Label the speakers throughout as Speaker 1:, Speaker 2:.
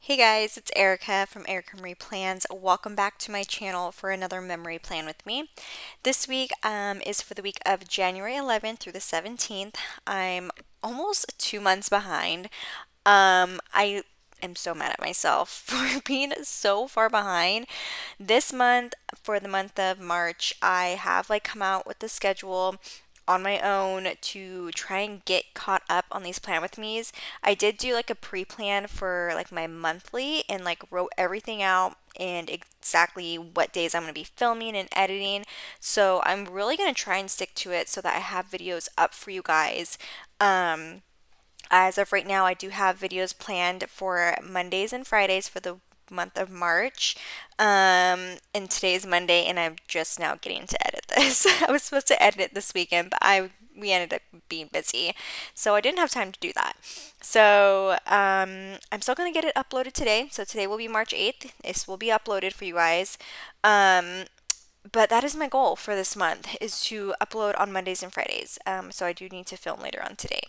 Speaker 1: Hey guys, it's Erica from Erica Marie Plans. Welcome back to my channel for another memory plan with me. This week is for the week of January 11th through the 17th. I'm almost 2 months behind. I am so mad at myself for being so far behind. This month, for the month of March, I have come out with the schedule on my own to try and get caught up on these plan with me's. I did do a pre-plan for my monthly and wrote everything out and exactly what days I'm going to be filming and editing. So I'm really going to try and stick to it so that I have videos up for you guys. As of right now, I do have videos planned for Mondays and Fridays for the month of March. And today's Monday, and I'm just now getting to edit this. I was supposed to edit it this weekend, but we ended up being busy, so I didn't have time to do that. So I'm still gonna get it uploaded today. So today will be March 8th. This will be uploaded for you guys. But that is my goal for this month, is to upload on Mondays and Fridays. So I do need to film later on today.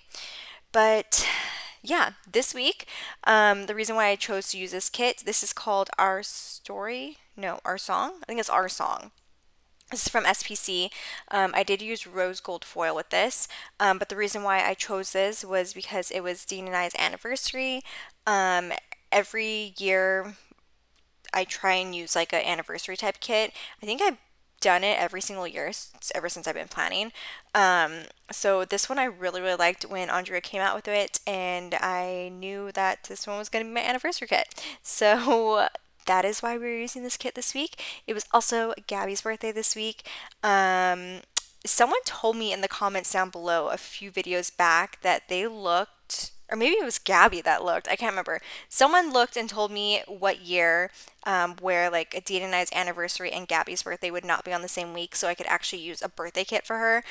Speaker 1: But yeah, this week, the reason why I chose to use this kit, this is called Our Story. No, Our Song. I think it's Our Song. This is from SPC. I did use rose gold foil with this, but the reason why I chose this was because it was Dean and I's anniversary. Every year I try and use an anniversary type kit. I think I've done it every single year ever since I've been planning. So this one I really liked when Andrea came out with it, and I knew that this one was going to be my anniversary kit. So that is why we're using this kit this week. It was also Gabby's birthday this week. Someone told me in the comments down below a few videos back that they looked, or maybe it was Gabby that looked, I can't remember. Someone looked and told me what year, where Adina and I's anniversary and Gabby's birthday would not be on the same week, so I could actually use a birthday kit for her.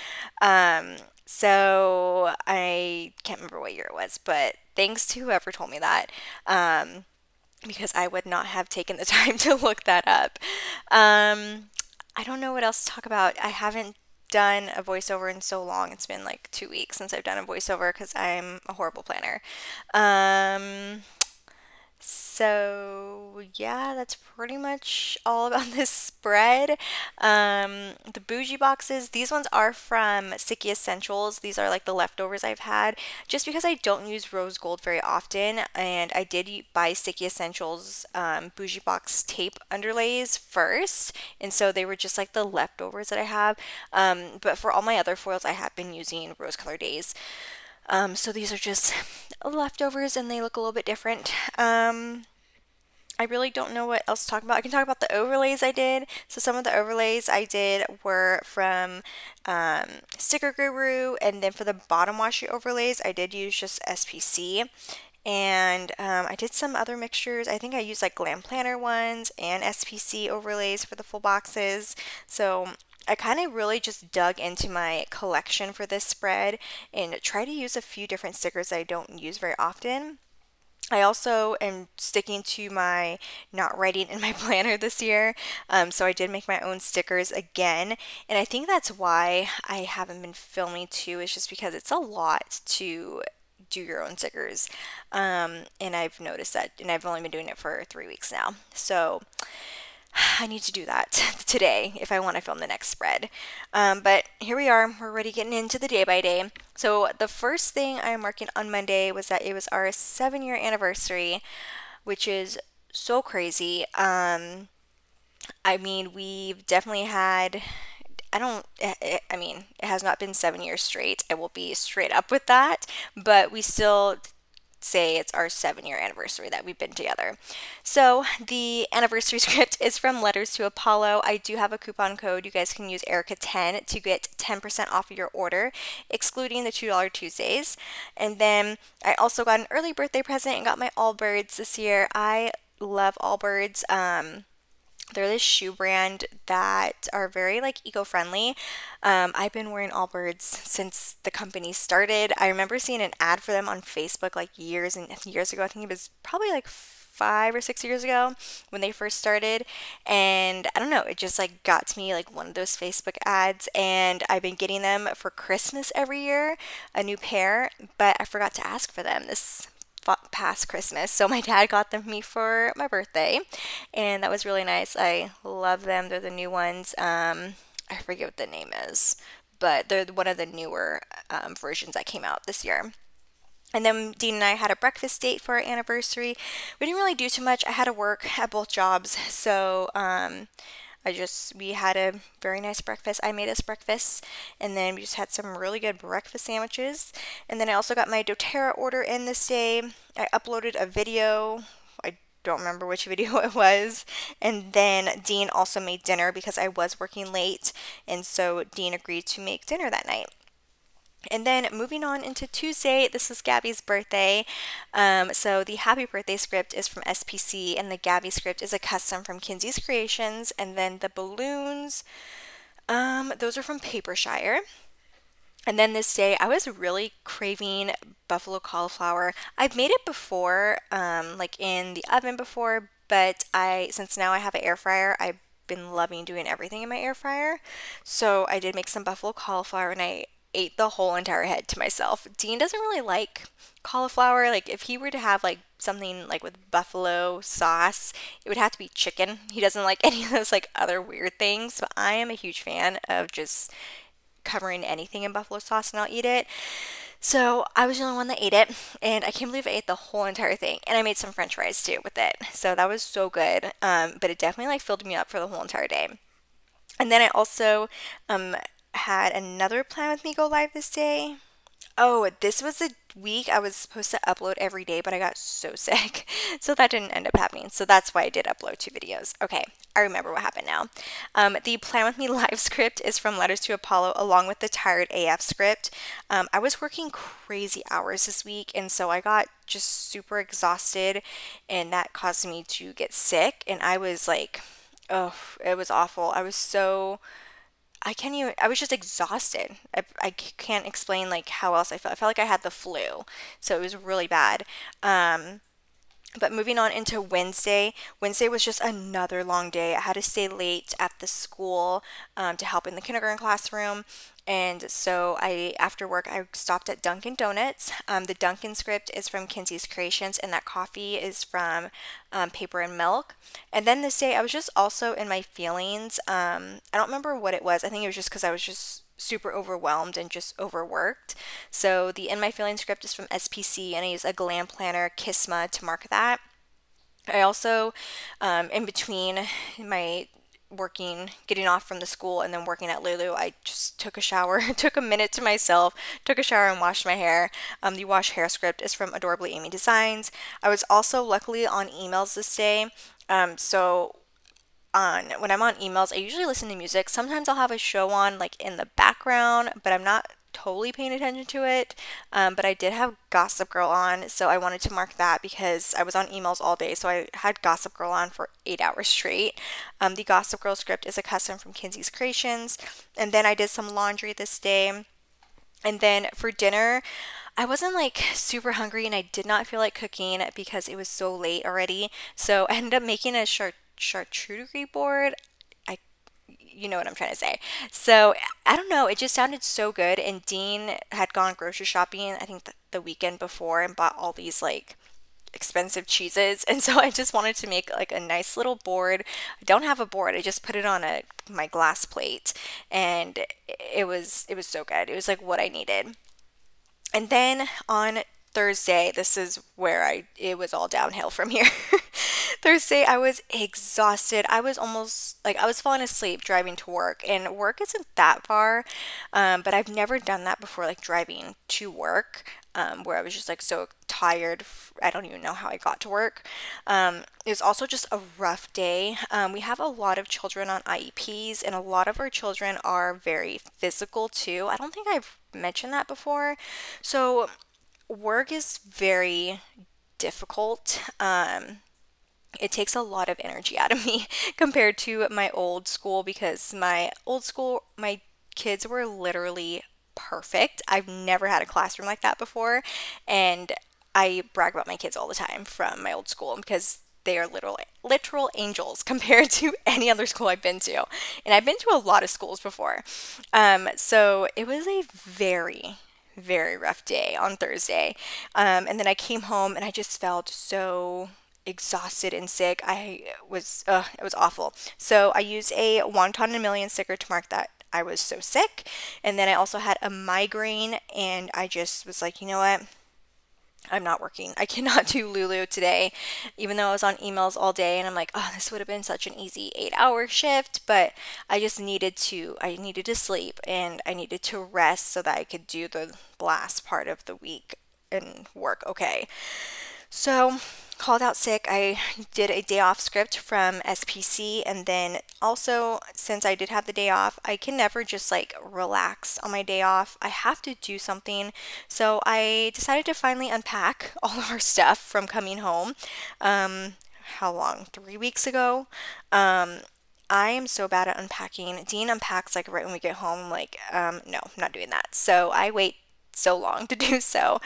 Speaker 1: So I can't remember what year it was, but thanks to whoever told me that. Because I would not have taken the time to look that up. I don't know what else to talk about. I haven't done a voiceover in so long. It's been 2 weeks since I've done a voiceover because I'm a horrible planner. So yeah, that's pretty much all about this spread. The bougie boxes, these ones are from Sticky Essentials. These are the leftovers I've had, just because I don't use rose gold very often, and I did buy Sticky Essentials bougie box tape underlays first, and so they were just the leftovers that I have. But for all my other foils, I have been using Rose Color Days. So these are just leftovers, and they look a little bit different. I really don't know what else to talk about. I can talk about the overlays I did. So some of the overlays I did were from Sticker Guru, and then for the bottom washi overlays, I did use just SPC. And I did some other mixtures. I think I used Glam Planner ones and SPC overlays for the full boxes. So I kind of really just dug into my collection for this spread and try to use a few different stickers I don't use very often. I also am sticking to my not writing in my planner this year, so I did make my own stickers again, and I think that's why I haven't been filming too, is just because it's a lot to do your own stickers, and I've noticed that, and I've only been doing it for 3 weeks now, so I need to do that today if I want to film the next spread. But here we are. We're already getting into the day by day. So the first thing I'm marking on Monday was that it was our 7-year anniversary, which is so crazy. I mean, we've definitely had, I mean, it has not been 7 years straight. I will be straight up with that, but we still say it's our 7-year anniversary that we've been together. So the anniversary script is from Letters to Apollo. I do have a coupon code. You guys can use Erica10 to get 10% off of your order, excluding the $2 Tuesdays. And then I also got an early birthday present and got my Allbirds this year. I love Allbirds. They're this shoe brand that are very eco-friendly. I've been wearing Allbirds since the company started. I remember seeing an ad for them on Facebook years and years ago. I think it was probably 5 or 6 years ago when they first started, and I don't know, it just got to me one of those Facebook ads, and I've been getting them for Christmas every year, a new pair, but I forgot to ask for them past Christmas. So my dad got them for me for my birthday, and that was really nice. I love them. They're the new ones. I forget what the name is, but they're one of the newer versions that came out this year. And then Dean and I had a breakfast date for our anniversary. We didn't really do too much. I had to work at both jobs, so we had a very nice breakfast. I made us breakfast, and then we just had some really good breakfast sandwiches. And then I also got my doTERRA order in this day. I uploaded a video. I don't remember which video it was. And then Dean also made dinner because I was working late, and so Dean agreed to make dinner that night. And then moving on into Tuesday, this was Gabby's birthday. So the happy birthday script is from SPC, and the Gabby script is a custom from Kinsey's Creations. And then the balloons, those are from Papershire. And then this day, I was really craving buffalo cauliflower. I've made it before, like in the oven before, but since now I have an air fryer, I've been loving doing everything in my air fryer. So I did make some buffalo cauliflower, and I ate the whole entire head to myself. Dean doesn't really like cauliflower. Like if he were to have like something like with buffalo sauce, it would have to be chicken. He doesn't like any of those like other weird things. But I am a huge fan of just covering anything in buffalo sauce, and I'll eat it. So I was the only one that ate it, and I can't believe I ate the whole entire thing. And I made some French fries too with it. So that was so good. But it definitely like filled me up for the whole entire day. And then I also had another Plan With Me go live this day. Oh, this was a week I was supposed to upload every day, but I got so sick. So that didn't end up happening. So that's why I did upload 2 videos. Okay, I remember what happened now. The Plan With Me live script is from Letters to Apollo, along with the Tired AF script. I was working crazy hours this week, and so I got just super exhausted, and that caused me to get sick. And I was like, oh, it was awful. I was just exhausted. I can't explain like how else I felt. I felt like I had the flu. So it was really bad. But moving on into Wednesday, Wednesday was just another long day. I had to stay late at the school to help in the kindergarten classroom. And so after work, I stopped at Dunkin' Donuts. The Dunkin' script is from Kinsey's Creations, and that coffee is from Paper and Milk. And then this day, I was just also in my feelings. I don't remember what it was. I think it was just because I was just super overwhelmed and just overworked. So the In My Feelings script is from SPC, and I use a Glam Planner Kisma to mark that. I also, in between my getting off from the school and then working at Lulu, I just took a shower, took a minute to myself, took a shower and washed my hair. The wash hair script is from Adorably Amy Designs. I was also luckily on emails this day. When I'm on emails, I usually listen to music. Sometimes I'll have a show on like in the background, but I'm not totally paying attention to it. But I did have Gossip Girl on, so I wanted to mark that because I was on emails all day. So I had Gossip Girl on for 8 hours straight. The Gossip Girl script is a custom from Kinsey's Creations. And then I did some laundry this day. And then for dinner, I wasn't like super hungry, and I did not feel like cooking because it was so late already. So I ended up making a charcuterie board. You know what I'm trying to say. So I don't know, it just sounded so good. And Dean had gone grocery shopping, I think the weekend before, and bought all these like expensive cheeses, and so I just wanted to make like a nice little board. I don't have a board, I just put it on my glass plate, and it was so good. It was like what I needed. And then on Thursday, this is where it was all downhill from here. Thursday, I was exhausted. I was falling asleep driving to work, and work isn't that far, but I've never done that before, like driving to work, where I was just like so tired. I don't even know how I got to work. It was also just a rough day. We have a lot of children on IEPs, and a lot of our children are very physical too. I don't think I've mentioned that before. So work is very difficult. It takes a lot of energy out of me compared to my old school, because my old school, my kids were literally perfect. I've never had a classroom like that before, and I brag about my kids all the time from my old school because they are literal angels compared to any other school I've been to. And I've been to a lot of schools before. So it was a very, very rough day on Thursday. And then I came home and I just felt so exhausted and sick. It was awful. So I used a Wonton a Million sticker to mark that I was so sick. And then I also had a migraine, and I just was like, you know what? I'm not working. I cannot do Lulu today, even though I was on emails all day, and I'm like, oh, this would have been such an easy 8-hour shift, but I needed to sleep and I needed to rest so that I could do the last part of the week and work okay. So, called out sick. I did a day off script from SPC, and then also, since I did have the day off, I can never just like relax on my day off. I have to do something. So, I decided to finally unpack all of our stuff from coming home. How long? 3 weeks ago. Um, I am so bad at unpacking. Dean unpacks like right when we get home. I'm like, no, I'm not doing that. So I wait so long to do so.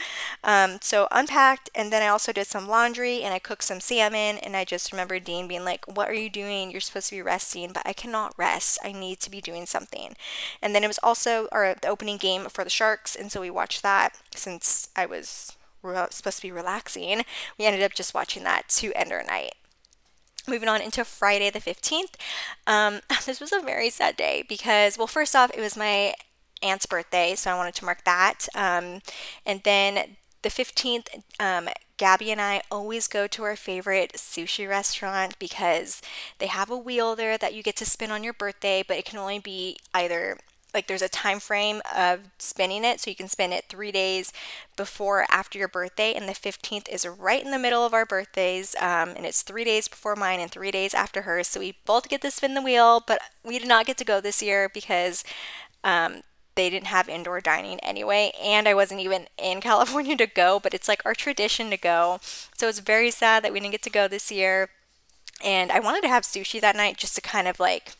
Speaker 1: So unpacked, and then I also did some laundry and I cooked some salmon, and I just remember Dean being like, what are you doing? You're supposed to be resting, but I cannot rest. I need to be doing something. And then it was also the opening game for the Sharks, and so we watched that since I was supposed to be relaxing. We ended up just watching that to end our night. Moving on into Friday the 15th. This was a very sad day because, well, first off, it was my aunt's birthday, so I wanted to mark that. And then the 15th, Gabby and I always go to our favorite sushi restaurant because they have a wheel there that you get to spin on your birthday, but it can only be either like there's a time frame of spinning it, so you can spin it 3 days before or after your birthday, and the 15th is right in the middle of our birthdays, and it's 3 days before mine and 3 days after hers, so we both get to spin the wheel, but we did not get to go this year because they didn't have indoor dining anyway, and I wasn't even in California to go, but it's like our tradition to go, so it's very sad that we didn't get to go this year. And I wanted to have sushi that night just to kind of like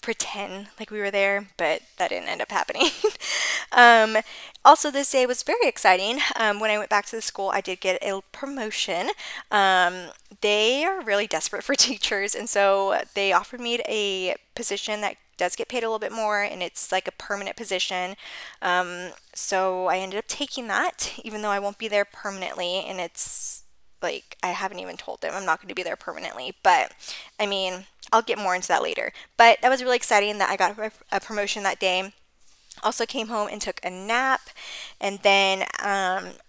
Speaker 1: pretend like we were there, but that didn't end up happening. um, Also, this day was very exciting. When I went back to the school, I did get a promotion. They are really desperate for teachers, and so they offered me a position that does get paid a little bit more, and it's like a permanent position. So I ended up taking that, even though I won't be there permanently, and it's like I haven't even told them I'm not going to be there permanently, but I mean, I'll get more into that later. But that was really exciting that I got a promotion that day. Also came home and took a nap, and then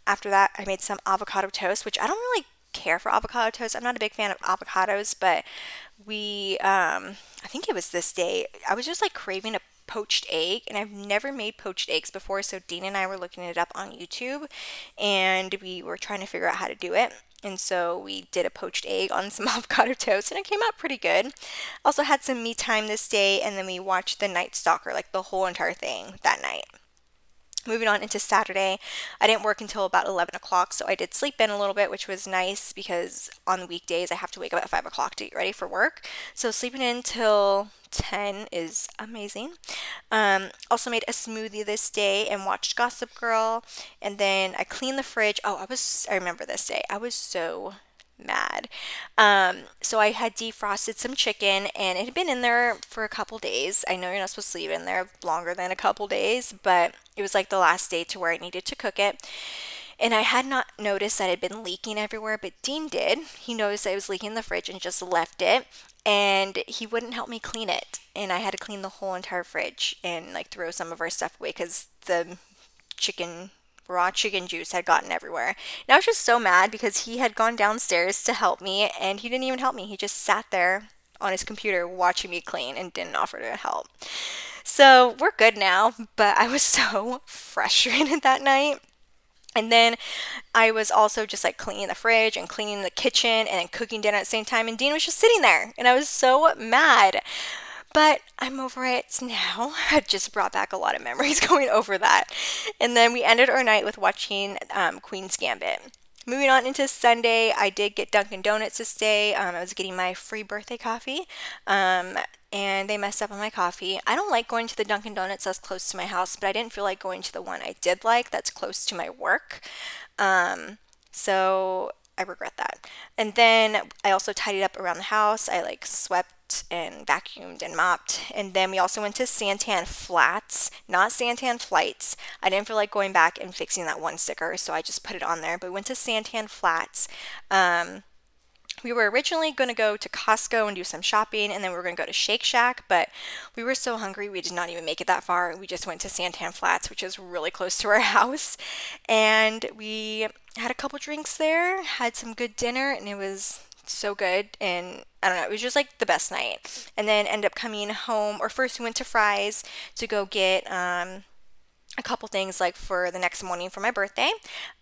Speaker 1: after that I made some avocado toast, which I don't really care for avocado toast. I'm not a big fan of avocados, but I think it was this day, I was just like craving a poached egg, and I've never made poached eggs before, so Dean and I were looking it up on YouTube, and we were trying to figure out how to do it. And so we did a poached egg on some avocado toast, and it came out pretty good. Also had some me time this day, and then we watched The Night Stalker, like the whole entire thing that night. Moving on into Saturday, I didn't work until about 11 o'clock, so I did sleep in a little bit, which was nice because on the weekdays I have to wake up at 5 o'clock to get ready for work. So sleeping in till 10 is amazing. Also made a smoothie this day and watched Gossip Girl, and then I cleaned the fridge. I remember this day. I was so mad. So I had defrosted some chicken, and it had been in there for a couple days. I know you're not supposed to leave it in there longer than a couple days, but it was like the last day to where I needed to cook it. And I had not noticed that it had been leaking everywhere, but Dean did. He noticed that it was leaking in the fridge and just left it, and he wouldn't help me clean it. And I had to clean the whole entire fridge and like throw some of our stuff away because the raw chicken juice had gotten everywhere. And I was just so mad because he had gone downstairs to help me, and he didn't even help me. He just sat there on his computer watching me clean and didn't offer to help. So we're good now, but I was so frustrated that night. And then I was also just like cleaning the fridge and cleaning the kitchen and then cooking dinner at the same time, and Dean was just sitting there, and I was so mad. But I'm over it now. I just brought back a lot of memories going over that. And then we ended our night with watching Queen's Gambit. Moving on into Sunday, I did get Dunkin' Donuts this day. I was getting my free birthday coffee, and they messed up on my coffee. I don't like going to the Dunkin' Donuts that's close to my house, but I didn't feel like going to the one I did like that's close to my work. So I regret that. And then I also tidied up around the house. I like swept swept and vacuumed and mopped. And then we also went to Santan Flats, not Santan Flights. I didn't feel like going back and fixing that one sticker, so I just put it on there. But we went to Santan Flats. We were originally going to go to Costco and do some shopping, and then we were going to go to Shake Shack, but we were so hungry we did not even make it that far. We just went to Santan Flats, which is really close to our house, and we had a couple drinks there, had some good dinner, and it was so good. And I don't know, it was just like the best night. And then ended up coming home, or first we went to Fry's to go get a couple things like for the next morning for my birthday.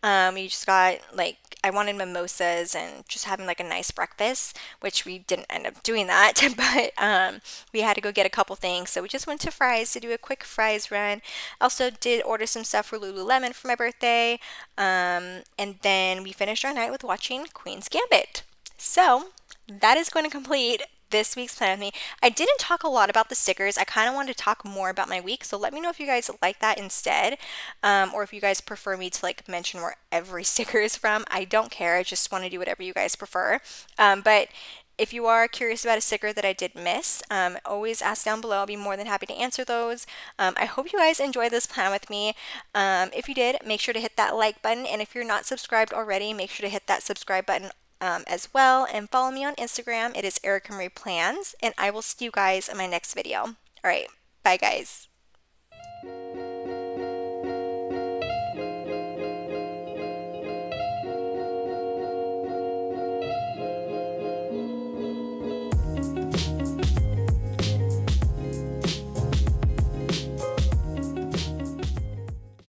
Speaker 1: We just got like, I wanted mimosas and just having like a nice breakfast, which we didn't end up doing that, but we had to go get a couple things. So we just went to Fry's to do a quick Fry's run. Also did order some stuff for Lululemon for my birthday. And then we finished our night with watching Queen's Gambit. So that is going to complete this week's plan with me. I didn't talk a lot about the stickers. I kind of wanted to talk more about my week, so let me know if you guys like that instead, or if you guys prefer me to like mention where every sticker is from. I don't care. I just want to do whatever you guys prefer. But if you are curious about a sticker that I did miss, always ask down below. I'll be more than happy to answer those. I hope you guys enjoyed this plan with me. If you did, make sure to hit that like button, and if you're not subscribed already, make sure to hit that subscribe button as well, and follow me on Instagram. It is Erica Marie Plans, and I will see you guys in my next video. All right, bye guys.